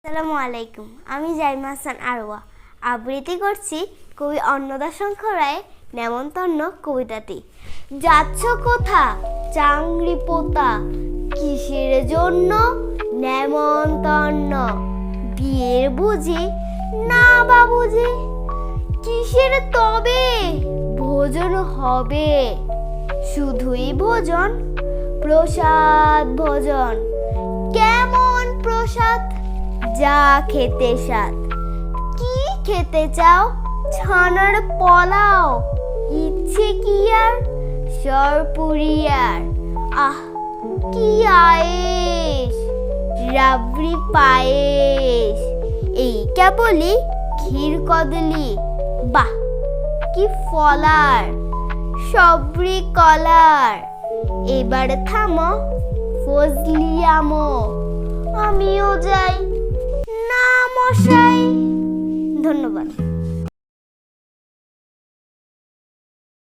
আসসালামু আলাইকুম। আমি জাইমা হাসান আরওয়া আবৃত্তি করছি কবি অন্নদাশঙ্কর রায়ের নেমন্তন্ন কবিতাটি। যাচ্ছ কোথা চাংড়ি পোতা, কিসের জন্য নেমন্তন্ন? বিয়ের বুঝি না বাবুজি, কিসের তবে ভোজন হবে? শুধুই ভোজন, প্রসাদ ভোজন। কেমন প্রসাদ? যা খেতে স্বাদ। কি খেতে চাও? ছানার পোলাও, ইচ্ছে কি আর সরপুরিয়ার। আহ কি আয়েশ, রাবড়ি পায়েস, এই কেবলই ক্ষীর কদলি। বাহ কি ফলার, সবরি কলার। এবার থামো ফজলি আমো, আমিও যাই না মশাই। ধন্যবাদ।